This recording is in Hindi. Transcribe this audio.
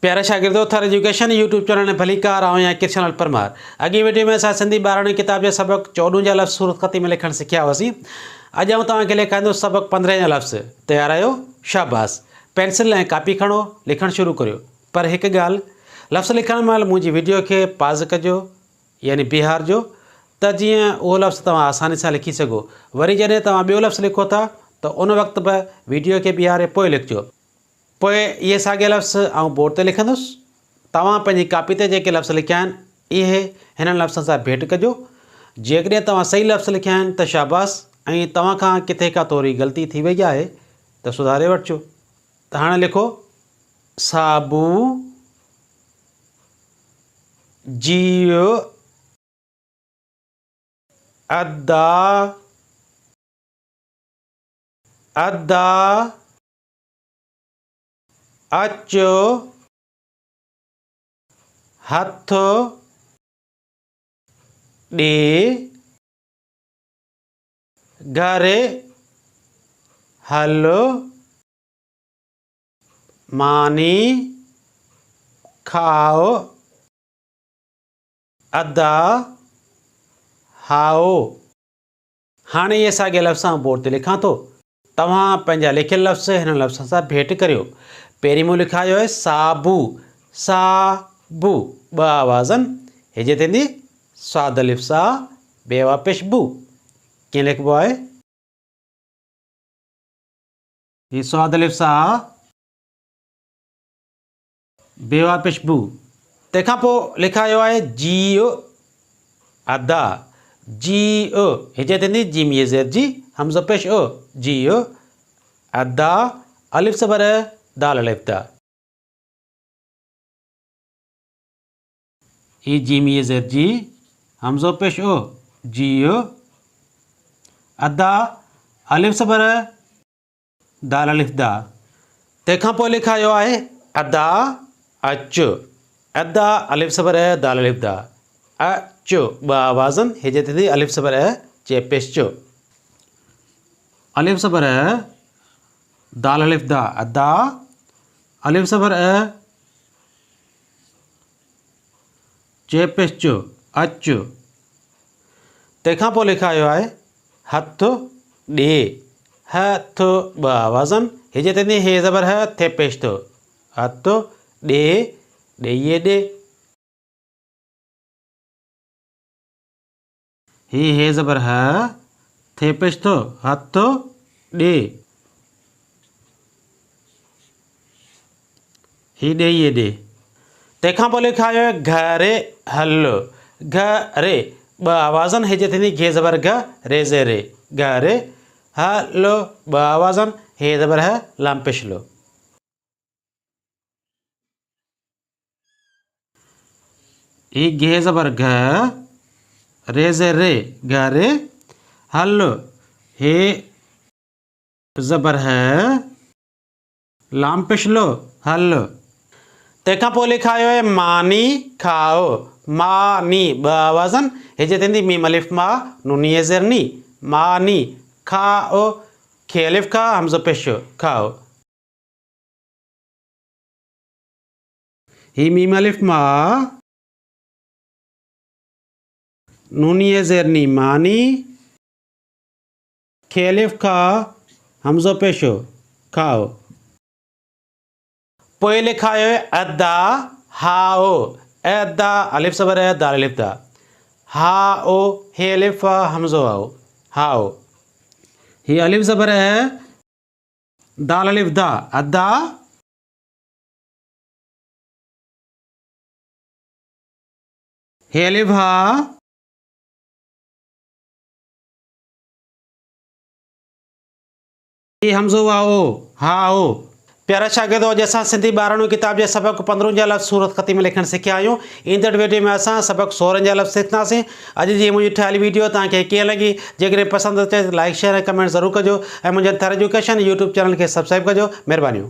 प्यारे शागिर्दों, थर एजुकेशन यूट्यूब चैनल ने भली कार आऊँ या कृष्ण परमार। अॻी वीडियो में असां सिंधी 12वीं किताब जे सबक 14 जा लफ़्ज़ सूरत ख़ती में लिखण सिखिया हुआसीं। अॼु आऊं तव्हांखे लिखाईंदो सबक 15 जा लफ़्ज़। तैयार आहियो? शाबाश। पेंसिल ऐं कापी खणो, लिखण शुरू करियो। पर हिकु ॻाल्हि, लफ़्ज़ लिखण महिल मुंहिंजी वीडियो खे पाज़ कजो, यानी बिहारजो, त जीअं उहो लफ़्ज़ तव्हां आसानी सां लिखी सघो। वरी जॾहिं तव्हां ॿियो लफ़्ज़ लिखो था त उन वक़्तु बि वीडियो खे बिहारे पोइ लिखिजो। पोइ इहे साॻिया लफ़्ज़ आउं बोर्ड ते लिखंदुसि। तव्हां पंहिंजी कापी ते जेके लफ़्ज़ लिखिया आहिनि इहे हिननि लफ़्ज़नि सां भेट कजो। जेकॾहिं तव्हां सही लफ़्ज़ लिखिया आहिनि त शाबाश, ऐं तव्हां खां किथे का थोरी ग़लती थी वई आहे त सुधारे वठिजो। त हाणे लिखो साबू जियो अदा अदा अचो हथ ॾे घरे हलो मानी खाओ अदा हाओ। हाणे इहे साॻिया लफ़्ज़ आउं बोर्ड ते लिखां थो। तव्हां पंहिंजा लिखियल लफ़्ज़ हिन लफ़्ज़ सां भेट करियो। पहिरीं मूं लिखायो आहे साबू, साबू, ॿ आवाज़नि। हिजे थींदी स्वाद अलिफ सा, बेवा पेश बू। कीअं लिखिबो आहे? ही स्वाद अलिफ सा, बेवा पेश बू। तंहिंखां पोइ लिखायो आहे जियो अदा, जियो, हिजे थींदी जीम ये ज़ेर जी, हमज़ो पेश ओ, जियो अदा, अलिफ ज़बर दाल अलिफ दा। ही जीम ये ज़ेर जी, हमज़ो पेश ओ, जियो अदा, अलिफ ज़बर दाल अलिफ दा। तंहिंखां पोइ लिखायो आहे अदा अचो, अदा अलिफ ज़बर दाल अलिफ दा, अचो, ॿ आवाज़नि। हिजे थींदी अलिफ ज़बर चे पेश चो, अलिफ ज़बर दाल अलिफ दा अदा, अलिफ ज़बर चे पेश चो, अचो। तंहिंखां पोइ लिखायो आहे हथ ॾे, हथ, ॿ आवाज़नि। हिजे थींदी हे ज़बर थे पेश थो, हथ ॾे, ॾेईअ ॾे। हे ज़बर थे पेश थो, हथ ॾे, ही ॾेईअ ॾे। तंहिंखां पोइ लिखायो आहे घरे हलो, घरे, ॿ आवाज़नि। हिजे थींदी घे ज़बर घ, रे ज़े रे, घरे हलो, ॿ आवाज़नि। हे ज़बर लाम पेश लो। ही घे ज़बर घ, रे ज़े रे, घरे हलो, हे ज़बर लाम पेश लो, हलो। तंहिंखां पोइ लिखायो आहे मानी खाओ, मानी, ॿ आवाज़नि। हिजे थींदी मीम अलिफ मा, नूनी ये ज़ेर नी, मानी खाओ, खे अलिफ खा, हमज़ो पेश खाओ। ही मीम अलिफ मा, नूनी ये ज़ेर नी, मानी, खे अलिफ खा, हमज़ो पेश खाओ। पोइ लिखायो आहे अदा हाओ, अदा अलिफ ज़बर दाल अलिफ दा, हाओ, हे अलिफ हमज़ो आओ, हाओ। ही अलिफ ज़बर दाल अलिफ दा अदा, हे अलिफ हा, ही हमज़ो आओ, हाओ। प्यारा शागिर्दो, अॼु असां सिंधी 12वीं किताब जे सबक 15 जा लफ़्ज़ सूरत ख़ती में लिखण सिखिया आहियूं। ईंदड़ वीडियो में असां सबक 16 जा लफ़्ज़ सिखंदासीं। अॼु जी मुंहिंजी ठहियल वीडियो तव्हांखे कीअं लॻी? जेकॾहिं पसंदि अचे त लाइक शेयर ऐं कमेंट ज़रूरु कजो, ऐं मुंहिंजे थर एजुकेशन यूट्यूब चैनल खे सब्सक्राइब कजो। महिरबानियूं।